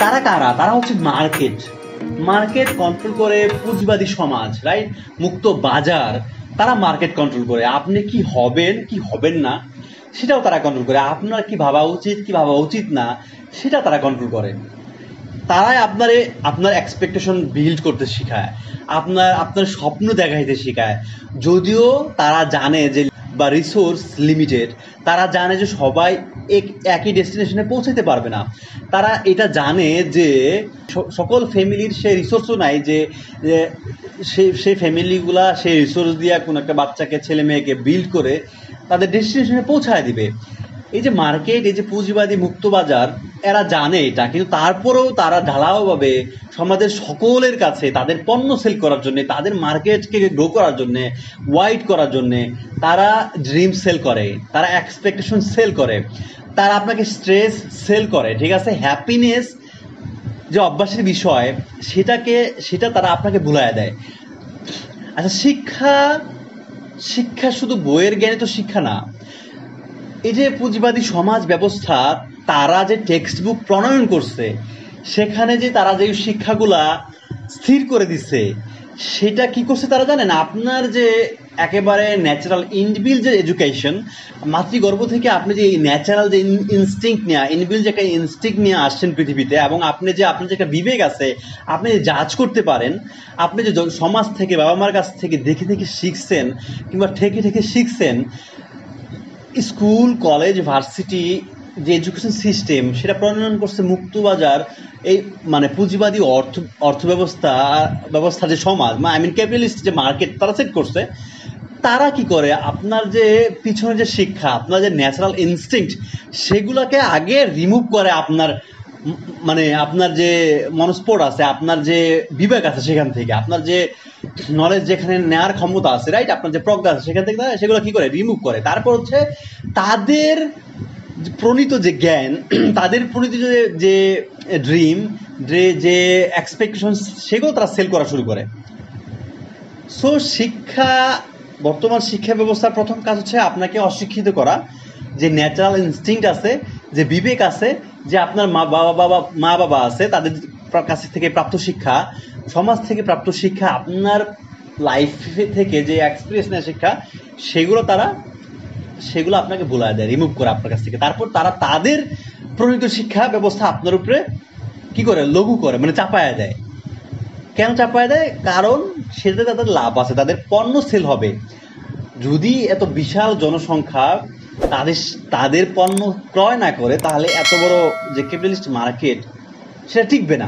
তারা কারা? তারা হচ্ছে মার্কেট। মার্কেট কন্ট্রোল করে পুঁজিবাদী সমাজ, রাইট? মুক্ত বাজার, তারা মার্কেট কন্ট্রোল করে। আপনি কি হবেন কি হবেন না সেটাও তারা কন্ট্রোল করে। আপনার কি ভাবা উচিত কি ভাবা উচিত না সেটা তারা কন্ট্রোল করে। তারাই আপনার এক্সপেকটেশন বিল্ড করতে শেখায়, আপনার স্বপ্ন দেখাইতে শেখায়। যদিও তারা জানে যে বা রিসোর্স লিমিটেড, তারা জানে যে সবাই একই ডেস্টিনেশনে পৌঁছাতে পারবে না। তারা এটা জানে যে সকল ফ্যামিলির সে রিসোর্সও নাই যে সেই ফ্যামিলিগুলা সেই রিসোর্স দিয়ে কোনো একটা বাচ্চাকে ছেলে মেয়েকে বিল্ড করে তাদের ডেস্টিনেশনে পৌঁছায় দিবে। এই যে মার্কেট, এই যে পুঁজিবাদী মুক্ত বাজার, এরা জানে এটা, কিন্তু তারপরেও তারা ঢালাওভাবে সমাজের সকলের কাছে তাদের পণ্য সেল করার জন্য, তাদের মার্কেটকে গ্রো করার জন্য, ওয়াইড করার জন্য তারা ড্রিম সেল করে, তারা এক্সপেকটেশন সেল করে, তারা আপনাকে স্ট্রেস সেল করে, ঠিক আছে? হ্যাপিনেস যে অভ্যাসের বিষয় সেটা তারা আপনাকে ভুলাইয়া দেয়। আচ্ছা, শিক্ষা শুধু বইয়ের জ্ঞানে তো শিক্ষা না। এই যে পুঁজিবাদী সমাজ ব্যবস্থা, তারা যে টেক্সট বুক প্রণয়ন করছে, সেখানে যে তারা যে শিক্ষাগুলা স্থির করে দিচ্ছে, সেটা কি করছে তারা জানেন? আপনার যে একেবারে ন্যাচারাল ইনবিল যে এডুকেশন, মাতৃগর্ভ থেকে আপনি যে ন্যাচারাল যে ইনস্টিংক্ট নেওয়া, ইনবিল যে একটা ইনস্টিংক্ট নিয়ে আসছেন পৃথিবীতে, এবং আপনার যে একটা বিবেক আছে, আপনি যে জাজ করতে পারেন, আপনি যে সমাজ থেকে বাবা মার কাছ থেকে দেখে দেখে শিখছেন কিংবা ঠেকে শিখছেন, স্কুল কলেজ ভার্সিটি যে এডুকেশন সিস্টেম সেটা প্রণয়ন করছে মুক্তবাজার, এই মানে পুঁজিবাদী অর্থ ব্যবস্থা যে সমাজ, ক্যাপিটালিস্ট যে মার্কেট তারা সেট করছে। তারা কি করে? আপনার যে পিছনে যে শিক্ষা, আপনার যে ন্যাচারাল ইনস্টিংক্ট, সেগুলোকে আগে রিমুভ করে আপনার যে মনস্পট আছে, আপনার যে বিবেক আছে, সেখান থেকে আপনার যে নলেজ যেখানে নেওয়ার ক্ষমতা আছে, রাইট, আপনার যে প্রজ্ঞা আছে, সেখান থেকে সেগুলো কি করে? রিমুভ করে। তারপর হচ্ছে তাদের প্রণীত যে জ্ঞান, তাদের প্রণীত যে ড্রিম, যে এক্সপেকটেশন, সেগুলো তারা সেল করা শুরু করে। সো বর্তমান শিক্ষা ব্যবস্থার প্রথম কাজ হচ্ছে আপনাকে অশিক্ষিত করা। যে ন্যাচারাল ইনস্টিংক্ট আছে, যে বিবেক আছে, যে আপনার মা বাবা আছে, তাদের কাছ থেকে প্রাপ্ত শিক্ষা, সমাজ থেকে প্রাপ্ত শিক্ষা, আপনার লাইফ থেকে যে এক্সপিরিয়েন্স নেওয়া শিক্ষা, সেগুলো আপনাকে ভুলায় দেয়, রিমুভ করে আপনার কাছ থেকে। তারপর তারা তাদের প্রণীত শিক্ষা ব্যবস্থা আপনার উপরে কি করে? লঘু করে, চাপায়া দেয়। কেন চাপায় দেয়? কারণ সেটাতে তাদের লাভ আছে, তাদের পণ্য সেল হবে। যদি এত বিশাল জনসংখ্যা তাদের পণ্য ক্রয় না করে, তাহলে এত বড় যে ক্যাপিটালিস্ট মার্কেট সেটা টিকবে না।